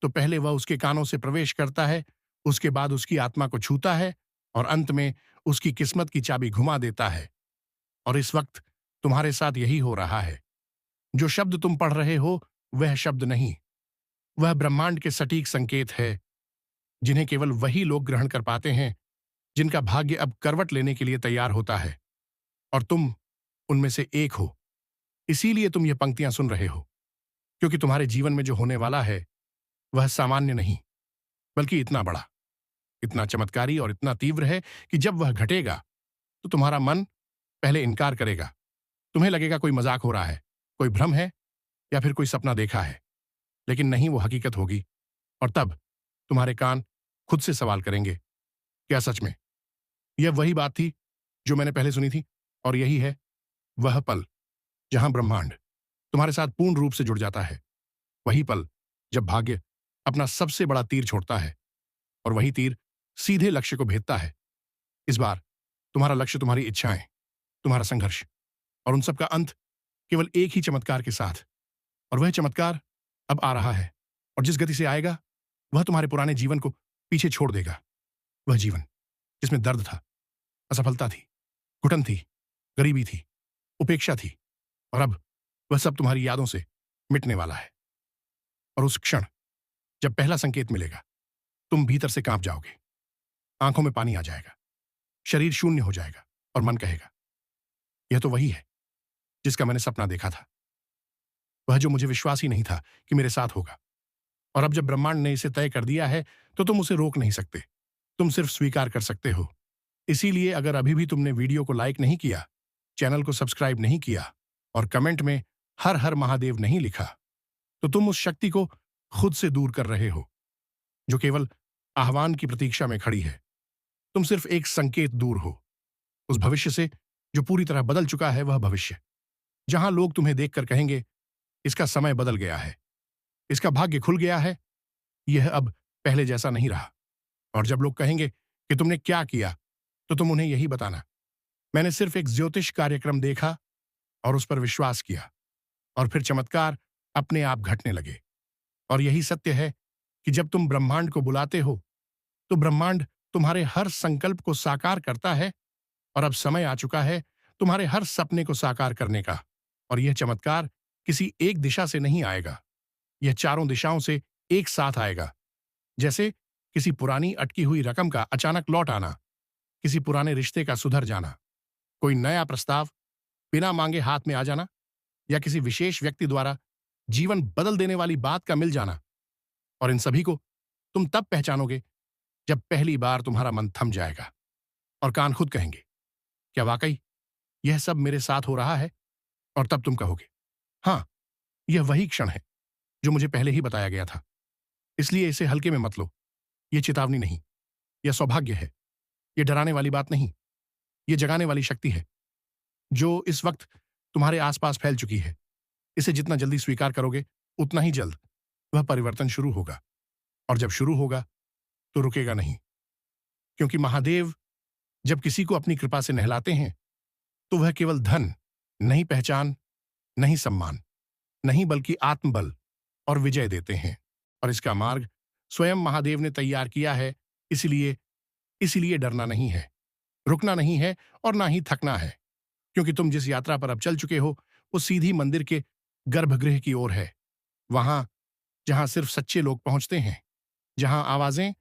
तो पहले वह उसके कानों से प्रवेश करता है, उसके बाद उसकी आत्मा को छूता है, और अंत में उसकी किस्मत की चाबी घुमा देता है। और इस वक्त तुम्हारे साथ यही हो रहा है। जो शब्द तुम पढ़ रहे हो वह शब्द नहीं, वह ब्रह्मांड के सटीक संकेत है, जिन्हें केवल वही लोग ग्रहण कर पाते हैं जिनका भाग्य अब करवट लेने के लिए तैयार होता है। और तुम उनमें से एक हो। इसीलिए तुम ये पंक्तियां सुन रहे हो, क्योंकि तुम्हारे जीवन में जो होने वाला है वह सामान्य नहीं, बल्कि इतना बड़ा, इतना चमत्कारी और इतना तीव्र है कि जब वह घटेगा तो तुम्हारा मन पहले इनकार करेगा। तुम्हें लगेगा कोई मजाक हो रहा है, कोई भ्रम है, या फिर कोई सपना देखा है। लेकिन नहीं, वो हकीकत होगी। और तब तुम्हारे कान खुद से सवाल करेंगे, क्या सच में यह वही बात थी जो मैंने पहले सुनी थी? और यही है वह पल जहां ब्रह्मांड तुम्हारे साथ पूर्ण रूप से जुड़ जाता है। वही पल जब भाग्य अपना सबसे बड़ा तीर छोड़ता है, और वही तीर सीधे लक्ष्य को भेदता है। इस बार तुम्हारा लक्ष्य, तुम्हारी इच्छाएं, तुम्हारा संघर्ष और उन सब का अंत केवल एक ही चमत्कार के साथ। और वह चमत्कार अब आ रहा है, और जिस गति से आएगा वह तुम्हारे पुराने जीवन को पीछे छोड़ देगा। वह जीवन जिसमें दर्द था, असफलता थी, घुटन थी, गरीबी थी, उपेक्षा थी, और अब वह सब तुम्हारी यादों से मिटने वाला है। और उस क्षण जब पहला संकेत मिलेगा, तुम भीतर से कांप जाओगे, आंखों में पानी आ जाएगा, शरीर शून्य हो जाएगा, और मन कहेगा, यह तो वही है जिसका मैंने सपना देखा था, वह जो मुझे विश्वास ही नहीं था कि मेरे साथ होगा। और अब जब ब्रह्मांड ने इसे तय कर दिया है तो तुम उसे रोक नहीं सकते, तुम सिर्फ स्वीकार कर सकते हो। इसीलिए अगर अभी भी तुमने वीडियो को लाइक नहीं किया, चैनल को सब्सक्राइब नहीं किया, और कमेंट में हर हर महादेव नहीं लिखा, तो तुम उस शक्ति को खुद से दूर कर रहे हो जो केवल आह्वान की प्रतीक्षा में खड़ी है। तुम सिर्फ एक संकेत दूर हो उस भविष्य से जो पूरी तरह बदल चुका है। वह भविष्य जहां लोग तुम्हें देखकर कहेंगे, इसका समय बदल गया है, इसका भाग्य खुल गया है, यह अब पहले जैसा नहीं रहा। और जब लोग कहेंगे कि तुमने क्या किया, तो तुम उन्हें यही बताना, मैंने सिर्फ एक ज्योतिष कार्यक्रम देखा और उस पर विश्वास किया, और फिर चमत्कार अपने आप घटने लगे। और यही सत्य है कि जब तुम ब्रह्मांड को बुलाते हो तो ब्रह्मांड तुम्हारे हर संकल्प को साकार करता है। और अब समय आ चुका है तुम्हारे हर सपने को साकार करने का। और यह चमत्कार किसी एक दिशा से नहीं आएगा, यह चारों दिशाओं से एक साथ आएगा। जैसे किसी पुरानी अटकी हुई रकम का अचानक लौट आना, किसी पुराने रिश्ते का सुधर जाना, कोई नया प्रस्ताव बिना मांगे हाथ में आ जाना, या किसी विशेष व्यक्ति द्वारा जीवन बदल देने वाली बात का मिल जाना। और इन सभी को तुम तब पहचानोगे जब पहली बार तुम्हारा मन थम जाएगा और कान खुद कहेंगे, क्या वाकई यह सब मेरे साथ हो रहा है? और तब तुम कहोगे, हां, यह वही क्षण है जो मुझे पहले ही बताया गया था। इसलिए इसे हल्के में मत लो, ये चेतावनी नहीं, यह सौभाग्य है। ये डराने वाली बात नहीं, ये जगाने वाली शक्ति है, जो इस वक्त तुम्हारे आसपास फैल चुकी है। इसे जितना जल्दी स्वीकार करोगे, उतना ही जल्द वह परिवर्तन शुरू होगा। और जब शुरू होगा, तो रुकेगा नहीं। क्योंकि महादेव जब किसी को अपनी कृपा से नहलाते हैं, तो वह केवल धन, नहीं पहचान, नहीं सम्मान, नहीं बल्कि आत्मबल और विजय देते हैं। और इसका मार्ग स्वयं महादेव ने तैयार किया है। इसीलिए डरना नहीं है, रुकना नहीं है और ना ही थकना है। क्योंकि तुम जिस यात्रा पर अब चल चुके हो, वो सीधी मंदिर के गर्भगृह की ओर है। वहां जहां सिर्फ सच्चे लोग पहुंचते हैं, जहां आवाजें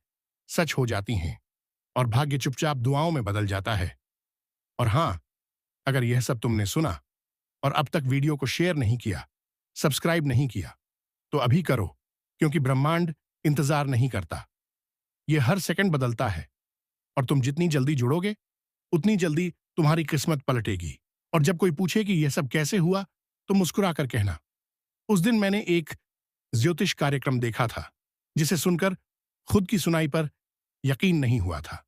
सच हो जाती हैं और भाग्य चुपचाप दुआओं में बदल जाता है। और हां, अगर यह सब तुमने सुना और अब तक वीडियो को शेयर नहीं किया, सब्सक्राइब नहीं किया, तो अभी करो। क्योंकि ब्रह्मांड इंतजार नहीं करता, यह हर सेकंड बदलता है। और तुम जितनी जल्दी जुड़ोगे, उतनी जल्दी तुम्हारी किस्मत पलटेगी। और जब कोई पूछे कि यह सब कैसे हुआ, तो मुस्कुराकर कहना, उस दिन मैंने एक ज्योतिष कार्यक्रम देखा था, जिसे सुनकर खुद की सुनाई पर यकीन नहीं हुआ था।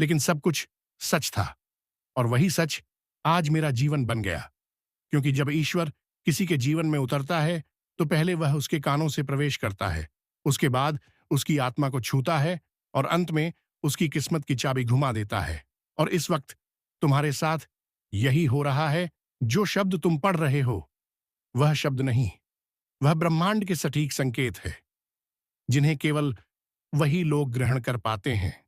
लेकिन सब कुछ सच था, और वही सच आज मेरा जीवन बन गया। क्योंकि जब ईश्वर किसी के जीवन में उतरता है, तो पहले वह उसके कानों से प्रवेश करता है, उसके बाद उसकी आत्मा को छूता है, और अंत में उसकी किस्मत की चाबी घुमा देता है। और इस वक्त तुम्हारे साथ यही हो रहा है। जो शब्द तुम पढ़ रहे हो, वह शब्द नहीं, वह ब्रह्मांड के सटीक संकेत है, जिन्हें केवल वही लोग ग्रहण कर पाते हैं,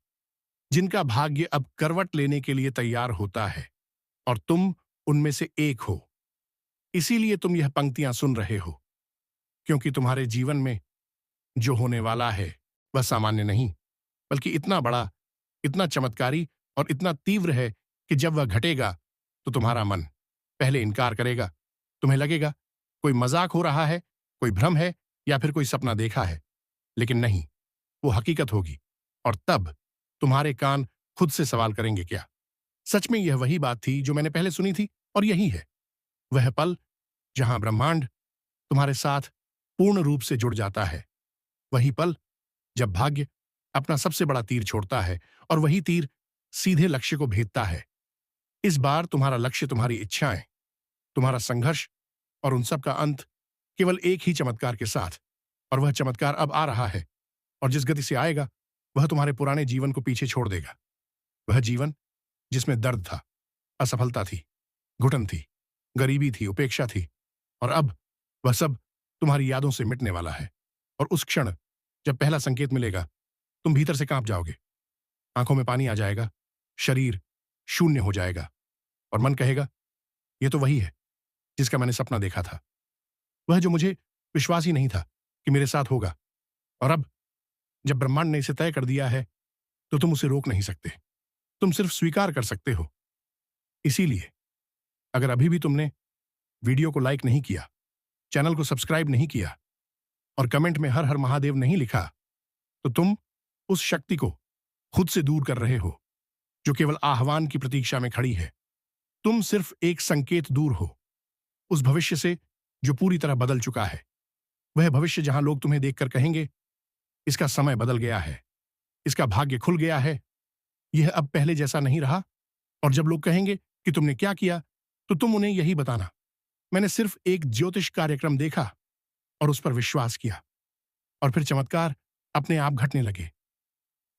जिनका भाग्य अब करवट लेने के लिए तैयार होता है। और तुम उनमें से एक हो। इसीलिए तुम यह पंक्तियां सुन रहे हो, क्योंकि तुम्हारे जीवन में जो होने वाला है, वह सामान्य नहीं, बल्कि इतना बड़ा, इतना चमत्कारी और इतना तीव्र है कि जब वह घटेगा, तो तुम्हारा मन पहले इनकार करेगा। तुम्हें लगेगा कोई मजाक हो रहा है, कोई भ्रम है, या फिर कोई सपना देखा है। लेकिन नहीं, वो हकीकत होगी। और तब तुम्हारे कान खुद से सवाल करेंगे, क्या सच में यह वही बात थी जो मैंने पहले सुनी थी? और यही है वह पल जहां ब्रह्मांड तुम्हारे साथ पूर्ण रूप से जुड़ जाता है। वही पल जब भाग्य अपना सबसे बड़ा तीर छोड़ता है, और वही तीर सीधे लक्ष्य को भेदता है। इस बार तुम्हारा लक्ष्य, तुम्हारी इच्छाएं, तुम्हारा संघर्ष और उन सब का अंत केवल एक ही चमत्कार के साथ। और वह चमत्कार अब आ रहा है, और जिस गति से आएगा, वह तुम्हारे पुराने जीवन को पीछे छोड़ देगा। वह जीवन जिसमें दर्द था, असफलता थी, घुटन थी, गरीबी थी, उपेक्षा थी। और अब वह सब तुम्हारी यादों से मिटने वाला है। और उस क्षण जब पहला संकेत मिलेगा, तुम भीतर से कांप जाओगे, आंखों में पानी आ जाएगा, शरीर शून्य हो जाएगा, और मन कहेगा, यह तो वही है जिसका मैंने सपना देखा था, वह जो मुझे विश्वास ही नहीं था कि मेरे साथ होगा। और अब जब ब्रह्मांड ने इसे तय कर दिया है, तो तुम उसे रोक नहीं सकते, तुम सिर्फ स्वीकार कर सकते हो। इसीलिए अगर अभी भी तुमने वीडियो को लाइक नहीं किया, चैनल को सब्सक्राइब नहीं किया, और कमेंट में हर हर महादेव नहीं लिखा, तो तुम उस शक्ति को खुद से दूर कर रहे हो, जो केवल आह्वान की प्रतीक्षा में खड़ी है। तुम सिर्फ एक संकेत दूर हो, उस भविष्य से जो पूरी तरह बदल चुका है। वह भविष्य जहां लोग तुम्हें देखकर कहेंगे, इसका समय बदल गया है, इसका भाग्य खुल गया है, यह अब पहले जैसा नहीं रहा। और जब लोग कहेंगे कि तुमने क्या किया, तो तुम उन्हें यही बताना, मैंने सिर्फ एक ज्योतिष कार्यक्रम देखा और उस पर विश्वास किया, और फिर चमत्कार अपने आप घटने लगे।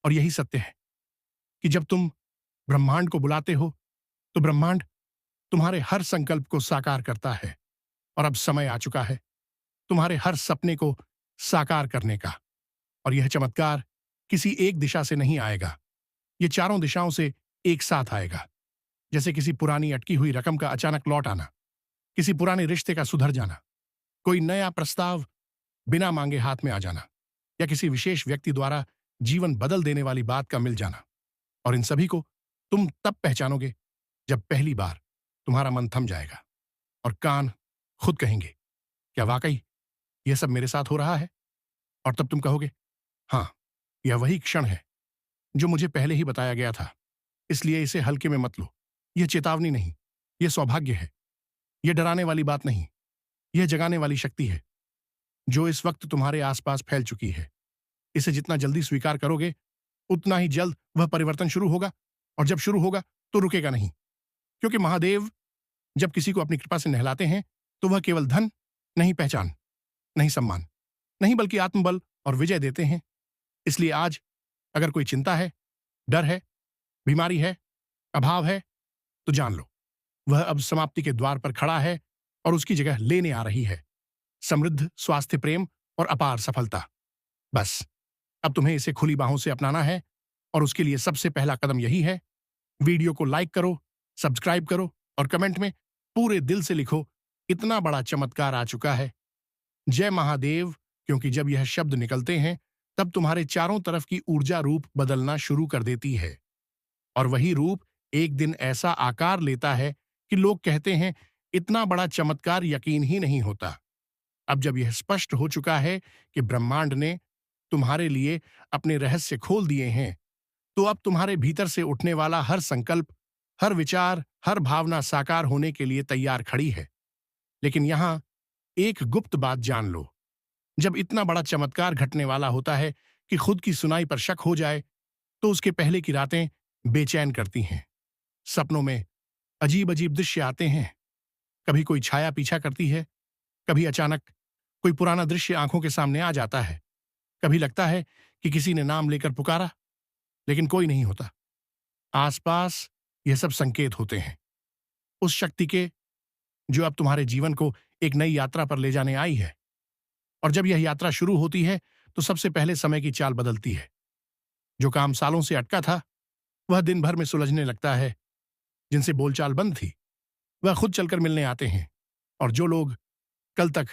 और यही सत्य है कि जब तुम ब्रह्मांड को बुलाते हो, तो ब्रह्मांड तुम्हारे हर संकल्प को साकार करता है। और अब समय आ चुका है तुम्हारे हर सपने को साकार करने का। और यह चमत्कार किसी एक दिशा से नहीं आएगा, यह चारों दिशाओं से एक साथ आएगा। जैसे किसी पुरानी अटकी हुई रकम का अचानक लौट आना, किसी पुराने रिश्ते का सुधर जाना, कोई नया प्रस्ताव बिना मांगे हाथ में आ जाना, या किसी विशेष व्यक्ति द्वारा जीवन बदल देने वाली बात का मिल जाना। और इन सभी को तुम तब पहचानोगे जब पहली बार तुम्हारा मन थम जाएगा, और कान खुद कहेंगे, क्या वाकई यह सब मेरे साथ हो रहा है? और तब तुम कहोगे, हाँ, यह वही क्षण है जो मुझे पहले ही बताया गया था। इसलिए इसे हल्के में मत लो। यह चेतावनी नहीं, यह सौभाग्य है। यह डराने वाली बात नहीं, यह जगाने वाली शक्ति है, जो इस वक्त तुम्हारे आसपास फैल चुकी है। इसे जितना जल्दी स्वीकार करोगे, उतना ही जल्द वह परिवर्तन शुरू होगा, और जब शुरू होगा तो रुकेगा नहीं। क्योंकि महादेव जब किसी को अपनी कृपा से नहलाते हैं तो वह केवल धन नहीं, पहचान नहीं, सम्मान नहीं, बल्कि आत्मबल और विजय देते हैं। इसलिए आज अगर कोई चिंता है, डर है, बीमारी है, अभाव है, तो जान लो वह अब समाप्ति के द्वार पर खड़ा है और उसकी जगह लेने आ रही है समृद्ध स्वास्थ्य, प्रेम और अपार सफलता। बस अब तुम्हें इसे खुली बाहों से अपनाना है, और उसके लिए सबसे पहला कदम यही है, वीडियो को लाइक करो, सब्सक्राइब करो और कमेंट में पूरे दिल से लिखो, इतना बड़ा चमत्कार आ चुका है, जय महादेव। क्योंकि जब यह शब्द निकलते हैं तब तुम्हारे चारों तरफ की ऊर्जा रूप बदलना शुरू कर देती है, और वही रूप एक दिन ऐसा आकार लेता है कि लोग कहते हैं इतना बड़ा चमत्कार यकीन ही नहीं होता। अब जब यह स्पष्ट हो चुका है कि ब्रह्मांड ने तुम्हारे लिए अपने रहस्य खोल दिए हैं, तो अब तुम्हारे भीतर से उठने वाला हर संकल्प, हर विचार, हर भावना साकार होने के लिए तैयार खड़ी है। लेकिन यहां एक गुप्त बात जान लो, जब इतना बड़ा चमत्कार घटने वाला होता है कि खुद की सुनाई पर शक हो जाए, तो उसके पहले की रातें बेचैन करती हैं। सपनों में अजीब अजीब दृश्य आते हैं, कभी कोई छाया पीछा करती है, कभी अचानक कोई पुराना दृश्य आंखों के सामने आ जाता है, कभी लगता है कि किसी ने नाम लेकर पुकारा, लेकिन कोई नहीं होता। आसपास यह सब संकेत होते हैं उस शक्ति के, जो अब तुम्हारे जीवन को एक नई यात्रा पर ले जाने आई है। और जब यह यात्रा शुरू होती है तो सबसे पहले समय की चाल बदलती है। जो काम सालों से अटका था वह दिन भर में सुलझने लगता है। जिनसे बोलचाल बंद थी वह खुद चलकर मिलने आते हैं। और जो लोग कल तक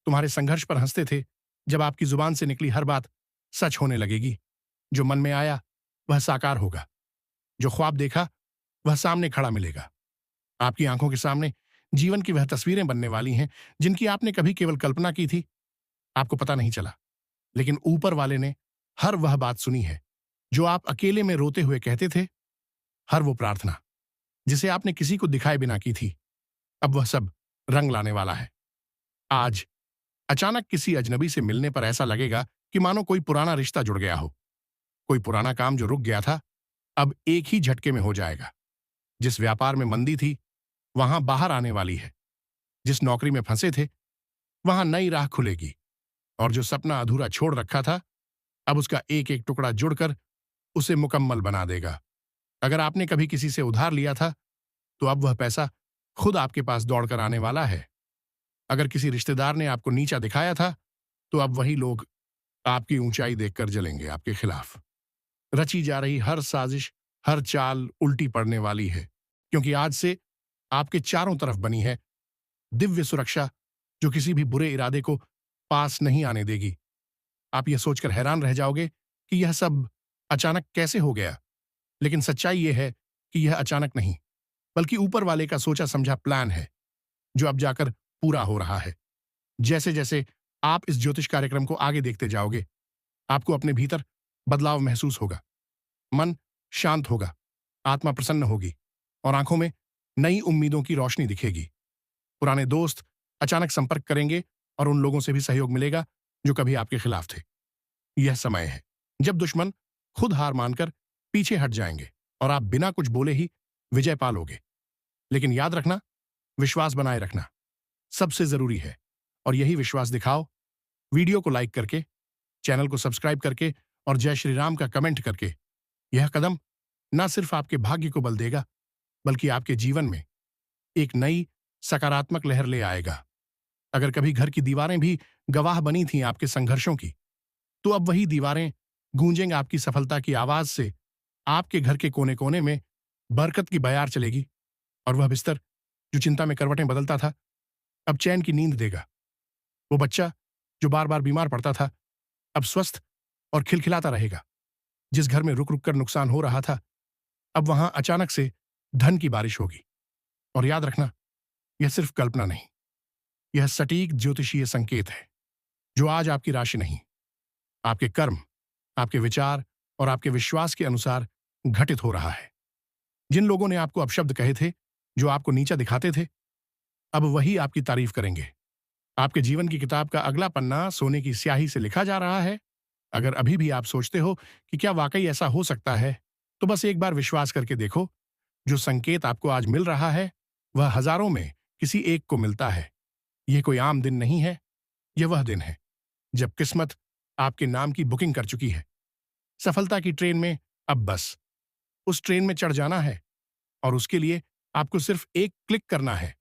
तुम्हारे संघर्ष पर हंसते थे, जब आपकी जुबान से निकली हर बात सच होने लगेगी। जो मन में आया वह साकार होगा, जो ख्वाब देखा वह सामने खड़ा मिलेगा। आपकी आंखों के सामने जीवन की वह तस्वीरें बनने वाली हैं जिनकी आपने कभी केवल कल्पना की थी। आपको पता नहीं चला, लेकिन ऊपर वाले ने हर वह बात सुनी है जो आप अकेले में रोते हुए कहते थे। हर वो प्रार्थना जिसे आपने किसी को दिखाए बिना की थी, अब वह सब रंग लाने वाला है। आज अचानक किसी अजनबी से मिलने पर ऐसा लगेगा कि मानो कोई पुराना रिश्ता जुड़ गया हो। कोई पुराना काम जो रुक गया था अब एक ही झटके में हो जाएगा। जिस व्यापार में मंदी थी वहां बाहर आने वाली है। जिस नौकरी में फंसे थे वहां नई राह खुलेगी। और जो सपना अधूरा छोड़ रखा था अब उसका एक एक टुकड़ा जुड़कर उसे मुकम्मल बना देगा। अगर आपने कभी किसी से उधार लिया था तो अब वह पैसा खुद आपके पास दौड़कर आने वाला है। अगर किसी रिश्तेदार ने आपको नीचा दिखाया था तो अब वही लोग आपकी ऊंचाई देखकर जलेंगे आपके खिलाफ। रची जा रही हर साजिश, हर चाल उल्टी पड़ने वाली है, क्योंकि आज से आपके चारों तरफ बनी है दिव्य सुरक्षा जो किसी भी बुरे इरादे को पास नहीं आने देगी। आप यह सोचकर हैरान रह जाओगे कि यह सब अचानक कैसे हो गया, लेकिन सच्चाई यह है कि यह अचानक नहीं, बल्कि ऊपर वाले का सोचा समझा प्लान है जो अब जाकर पूरा हो रहा है। जैसे जैसे आप इस ज्योतिष कार्यक्रम को आगे देखते जाओगे, आपको अपने भीतर बदलाव महसूस होगा। मन शांत होगा, आत्मा प्रसन्न होगी और आंखों में नई उम्मीदों की रोशनी दिखेगी। पुराने दोस्त अचानक संपर्क करेंगे और उन लोगों से भी सहयोग मिलेगा जो कभी आपके खिलाफ थे। यह समय है जब दुश्मन खुद हार मानकर पीछे हट जाएंगे और आप बिना कुछ बोले ही विजय पालोगे। लेकिन याद रखना, विश्वास बनाए रखना सबसे जरूरी है, और यही विश्वास दिखाओ वीडियो को लाइक करके, चैनल को सब्सक्राइब करके और जय श्री राम का कमेंट करके। यह कदम न सिर्फ आपके भाग्य को बल देगा, बल्कि आपके जीवन में एक नई सकारात्मक लहर ले आएगा। अगर कभी घर की दीवारें भी गवाह बनी थीं आपके संघर्षों की, तो अब वही दीवारें गूंजेंगे आपकी सफलता की आवाज से। आपके घर के कोने कोने में बरकत की बयार चलेगी, और वह बिस्तर जो चिंता में करवटें बदलता था अब चैन की नींद देगा। वो बच्चा जो बार बार बीमार पड़ता था अब स्वस्थ और खिलखिलाता रहेगा। जिस घर में रुक रुक कर नुकसान हो रहा था अब वहां अचानक से धन की बारिश होगी। और याद रखना, यह सिर्फ कल्पना नहीं, यह सटीक ज्योतिषीय संकेत है जो आज आपकी राशि नहीं, आपके कर्म, आपके विचार और आपके विश्वास के अनुसार घटित हो रहा है। जिन लोगों ने आपको अपशब्द कहे थे, जो आपको नीचा दिखाते थे, अब वही आपकी तारीफ करेंगे। आपके जीवन की किताब का अगला पन्ना सोने की स्याही से लिखा जा रहा है, अगर अभी भी आप सोचते हो कि क्या वाकई ऐसा हो सकता है, तो बस एक बार विश्वास करके देखो। जो संकेत आपको आज मिल रहा है, वह हजारों में किसी एक को मिलता है। यह कोई आम दिन नहीं है, यह वह दिन है जब किस्मत आपके नाम की बुकिंग कर चुकी है। सफलता की ट्रेन में अब बस उस ट्रेन में चढ़ जाना है, और उसके लिए आपको सिर्फ एक क्लिक करना है।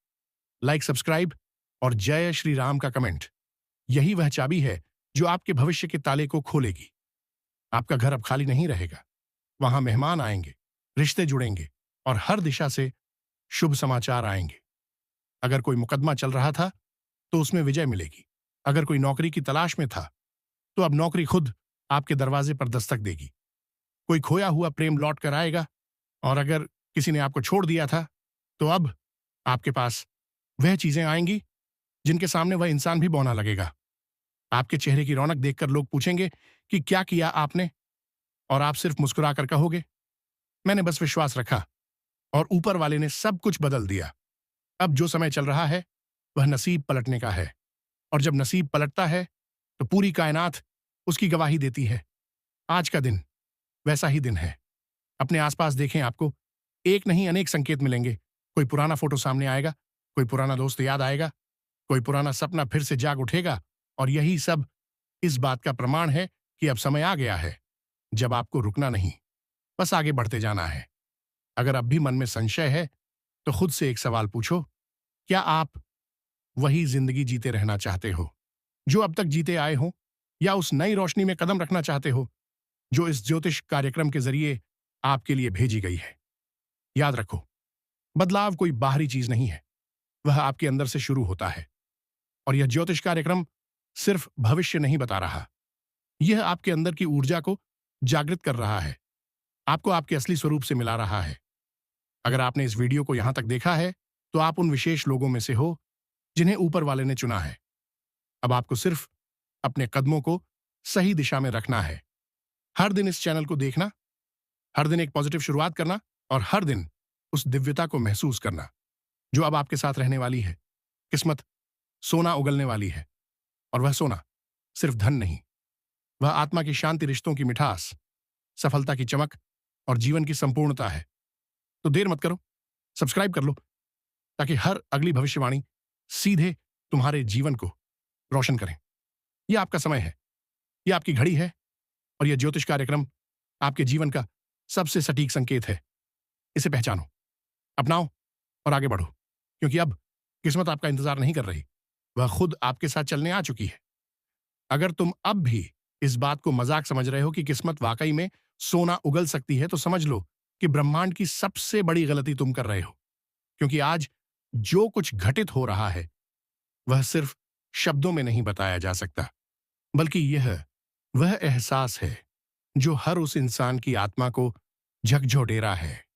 लाइक, सब्सक्राइब और जय श्री राम का कमेंट। यही वह चाबी है जो आपके भविष्य के ताले को खोलेगी। आपका घर अब खाली नहीं रहेगा। वहां मेहमान आएंगे, रिश्ते जुड़ेंगे और हर दिशा से शुभ समाचार आएंगे। अगर कोई मुकदमा चल रहा था, तो उसमें विजय मिलेगी। अगर कोई नौकरी की तलाश में था, तो अब नौकरी खुद आपके दरवाजे पर दस्तक देगी। कोई खोया हुआ प्रेम लौट कर आएगा, और अगर किसी ने आपको छोड़ दिया था, तो अब आपके पास वह चीजें आएंगी जिनके सामने वह इंसान भी बौना लगेगा। आपके चेहरे की रौनक देखकर लोग पूछेंगे कि क्या किया आपने, और आप सिर्फ मुस्कुराकर कहोगे, मैंने बस विश्वास रखा और ऊपर वाले ने सब कुछ बदल दिया। अब जो समय चल रहा है, वह नसीब पलटने का है, और जब नसीब पलटता है, तो पूरी कायनात उसकी गवाही देती है। आज का दिन वैसा ही दिन है। अपने आसपास देखें, आपको एक नहीं अनेक संकेत मिलेंगे। कोई पुराना फोटो सामने आएगा, कोई पुराना दोस्त याद आएगा, कोई पुराना सपना फिर से जाग उठेगा, और यही सब इस बात का प्रमाण है कि अब समय आ गया है जब आपको रुकना नहीं, बस आगे बढ़ते जाना है। अगर अब भी मन में संशय है, तो खुद से एक सवाल पूछो, क्या आप वही जिंदगी जीते रहना चाहते हो जो अब तक जीते आए हो, या उस नई रोशनी में कदम रखना चाहते हो जो इस ज्योतिष कार्यक्रम के जरिए आपके लिए भेजी गई है? याद रखो, बदलाव कोई बाहरी चीज नहीं है, वह आपके अंदर से शुरू होता है। और यह ज्योतिष कार्यक्रम सिर्फ भविष्य नहीं बता रहा, यह आपके अंदर की ऊर्जा को जागृत कर रहा है, आपको आपके असली स्वरूप से मिला रहा है। अगर आपने इस वीडियो को यहां तक देखा है, तो आप उन विशेष लोगों में से हो जिन्हें ऊपर वाले ने चुना है। अब आपको सिर्फ अपने कदमों को सही दिशा में रखना है। हर दिन इस चैनल को देखना, हर दिन एक पॉजिटिव शुरुआत करना, और हर दिन उस दिव्यता को महसूस करना जो अब आपके साथ रहने वाली है। किस्मत सोना उगलने वाली है, और वह सोना सिर्फ धन नहीं, वह आत्मा की शांति, रिश्तों की मिठास, सफलता की चमक और जीवन की संपूर्णता है। तो देर मत करो, सब्सक्राइब कर लो, ताकि हर अगली भविष्यवाणी सीधे तुम्हारे जीवन को रोशन करें। यह आपका समय है, यह आपकी घड़ी है, और यह ज्योतिष कार्यक्रम आपके जीवन का सबसे सटीक संकेत है। इसे पहचानो, अपनाओ और आगे बढ़ो, क्योंकि अब किस्मत आपका इंतजार नहीं कर रही, वह खुद आपके साथ चलने आ चुकी है। अगर तुम अब भी इस बात को मजाक समझ रहे हो कि किस्मत वाकई में सोना उगल सकती है, तो समझ लो कि ब्रह्मांड की सबसे बड़ी गलती तुम कर रहे हो। क्योंकि आज जो कुछ घटित हो रहा है, वह सिर्फ शब्दों में नहीं बताया जा सकता, बल्कि यह वह एहसास है जो हर उस इंसान की आत्मा को झकझोरेरा है।